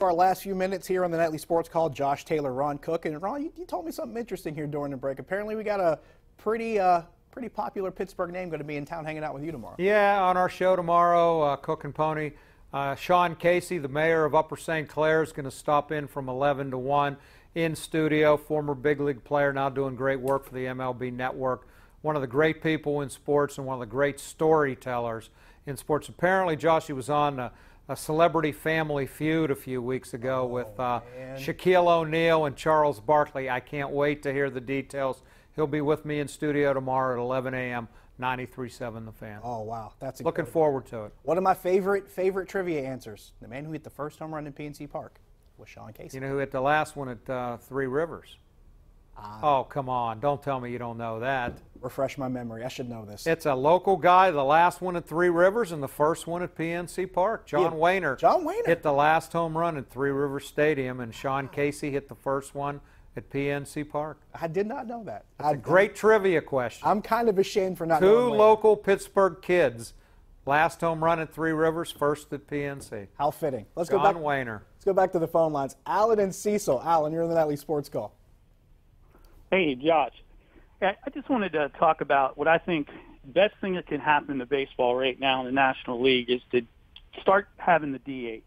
our last few minutes here on the Nightly Sports Call. Josh Taylor, Ron Cook. And Ron, you told me something interesting here during the break. Apparently we got a pretty popular Pittsburgh name going to be in town hanging out with you tomorrow. Yeah, on our show tomorrow, Cook and Pony. Sean Casey, the mayor of Upper St. Clair, is going to stop in from 11 to 1 in studio. Former big league player, now doing great work for the MLB Network. One of the great people in sports and one of the great storytellers in sports. Apparently, Josh, he was on a Celebrity Family Feud a few weeks ago with Shaquille O'Neal and Charles Barkley. I can't wait to hear the details. He'll be with me in studio tomorrow at 11 a.m., 93.7 The Fan. Oh, wow. That's incredible. Looking forward to it. One of my favorite trivia answers. The man who hit the first home run in PNC Park was Sean Casey. You know who hit the last one at Three Rivers? Oh, come on. Don't tell me you don't know that. Refresh my memory. I should know this. It's a local guy, the last one at Three Rivers and the first one at PNC Park. John Wayner. John Wayner hit the last home run at Three Rivers Stadium, and Sean Casey hit the first one at PNC Park. I did not know that. That's a great trivia question. I'm kind of ashamed for not knowing. Two local Pittsburgh kids. Last home run at Three Rivers, first at PNC. How fitting. Let's John go back. Wayner. Let's go back to the phone lines. Alan and Cecil. Alan, you're in the Nightly Sports Call. Hey, Josh. I just wanted to talk about what I think the best thing that can happen to baseball right now in the National League is to start having the DH.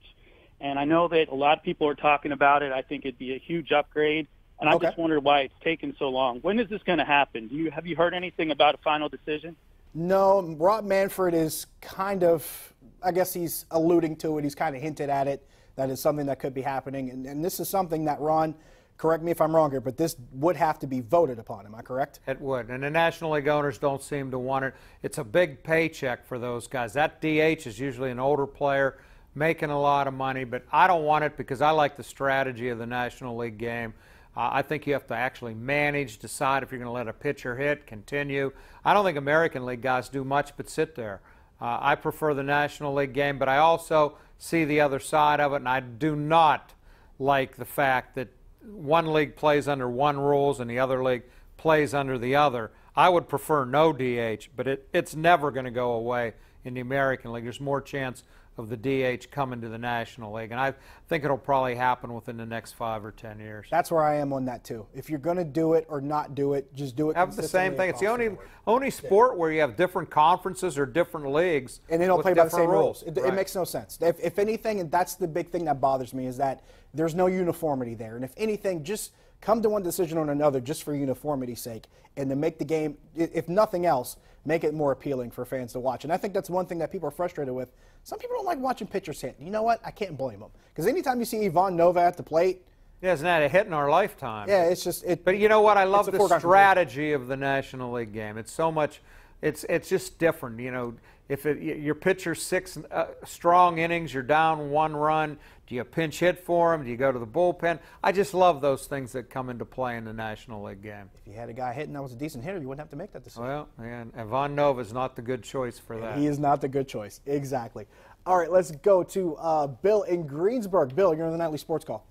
And I know that a lot of people are talking about it. I think it'd be a huge upgrade. And I just wondered why it's taken so long. When is this going to happen? Have you heard anything about a final decision? No, Rob Manfred is kind of, I guess he's alluding to it. He's kind of hinted at it. That is something that could be happening. And this is something that, Ron, correct me if I'm wrong here, but this would have to be voted upon. Am I correct? It would. And the National League owners don't seem to want it. It's a big paycheck for those guys. That DH is usually an older player making a lot of money, but I don't want it because I like the strategy of the National League game. I think you have to actually manage, decide if you're going to let a pitcher hit, continue. I don't think American League guys do much but sit there. I prefer the National League game, but I also see the other side of it, and I do not like the fact that one league plays under one rules and the other league plays under the other. I would prefer no DH, but it's never going to go away in the American League. There's more chance of the DH coming to the National League, and I think it'll probably happen within the next 5 or 10 years. That's where I am on that too. If you're going to do it or not do it, just do it. Have the same thing. It's the only sport where you have different conferences or different leagues, and they don't play by the same rules. Right. It makes no sense. If anything, and that's the big thing that bothers me, is that there's no uniformity there. And if anything, just come to one decision or another just for uniformity's sake, and to make the game, if nothing else, make it more appealing for fans to watch. And I think that's one thing that people are frustrated with. Some people don't like watching pitchers hit. You know what? I can't blame them. Because anytime you see Ivan Nova at the plate, yeah, isn't that a hit in our lifetime? Yeah, it's just it. But you know what? I love the strategy of the National League game. It's so much. It's just different. You know, if your pitcher's 6 strong innings, you're down 1 run. Do you pinch hit for him? Do you go to the bullpen? I just love those things that come into play in the National League game. If you had a guy hitting that was a decent hitter, you wouldn't have to make that decision. Well, and Ivan Nova is not the good choice for that. He is not the good choice. Exactly. All right, let's go to Bill in Greensburg. Bill, you're on the Nightly Sports Call.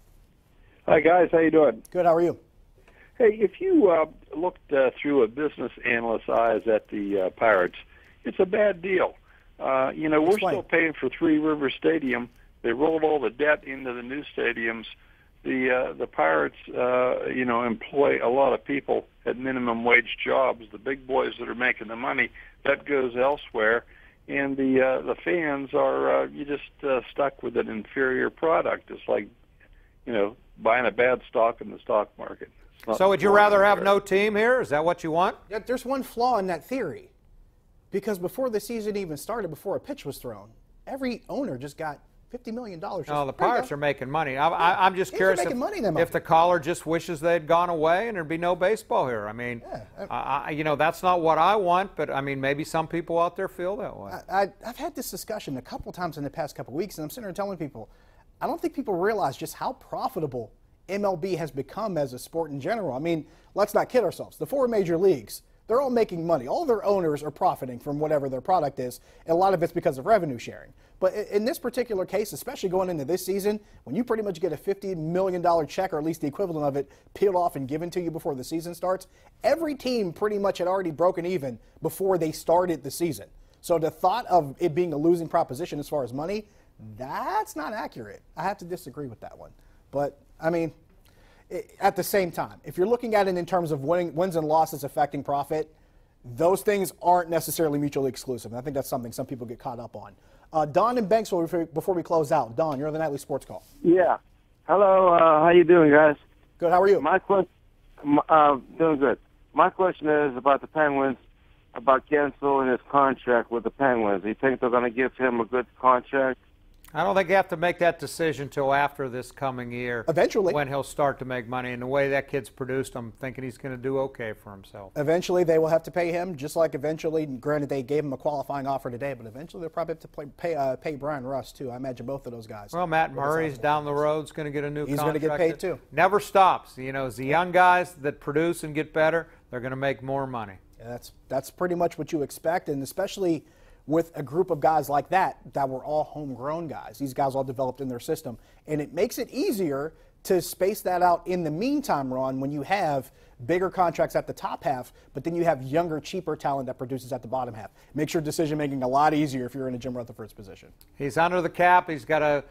Hi, guys. How you doing? Good. How are you? Hey, if you looked through a business analyst's eyes at the Pirates, it's a bad deal. You know, we're still paying for Three Rivers Stadium. They rolled all the debt into the new stadiums. The Pirates, you know, employ a lot of people at minimum wage jobs. The big boys that are making the money, that goes elsewhere. And the fans are you just stuck with an inferior product. It's like, you know, buying a bad stock in the stock market. So would you rather have no team here? Is that what you want? Yeah, there's one flaw in that theory. Because before the season even started, before a pitch was thrown, every owner just got $50 million. No, the Pirates are making money. I'm just curious if the caller just wishes they'd gone away and there'd be no baseball here. I mean, you know, that's not what I want, but I mean, maybe some people out there feel that way. I've had this discussion a couple times in the past couple weeks, and I'm sitting there telling people, I don't think people realize just how profitable MLB has become as a sport in general. I mean, let's not kid ourselves. The 4 major leagues, they're all making money. All their owners are profiting from whatever their product is, and a lot of it's because of revenue sharing. But in this particular case, especially going into this season, when you pretty much get a $50 million check, or at least the equivalent of it, peeled off and given to you before the season starts, every team pretty much had already broken even before they started the season. So the thought of it being a losing proposition as far as money, That's not accurate. I have to disagree with that one. But, I mean, at the same time, if you're looking at it in terms of wins and losses affecting profit, those things aren't necessarily mutually exclusive. And I think that's something some people get caught up on. Don in Banksville, before we close out. Don, you're on the Nightly Sports Call. Yeah. Hello. How you doing, guys? Good. How are you? My question, doing good. My question is about the Penguins, about Gensel and his contract with the Penguins. Do you think they're going to give him a good contract? I don't think you have to make that decision until after this coming year. Eventually. When he'll start to make money. And the way that kid's produced, I'm thinking he's going to do okay for himself. Eventually, they will have to pay him, just like eventually, granted, they gave him a qualifying offer today, but eventually they'll probably have to pay Brian Russ, too. I imagine both of those guys. Well, Matt Murray's down the road is going to get a new contract. He's going to get paid, too. Never stops. You know, as the young guys that produce and get better, they're going to make more money. Yeah, that's pretty much what you expect, and especially with a group of guys like that were all homegrown guys. These guys all developed in their system. And it makes it easier to space that out in the meantime, Ron, when you have bigger contracts at the top half, but then you have younger, cheaper talent that produces at the bottom half. Makes your decision-making a lot easier if you're in a Jim Rutherford's position. He's under the cap. He's got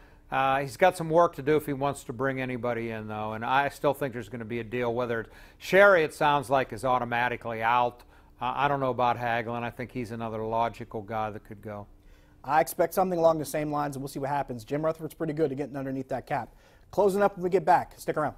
some work to do if he wants to bring anybody in, though. And I still think there's going to be a deal. Whether it's Sherry, it sounds like, is automatically out. I don't know about Hagelin. I think he's another logical guy that could go. I expect something along the same lines, and we'll see what happens. Jim Rutherford's pretty good at getting underneath that cap. Closing up when we get back. Stick around.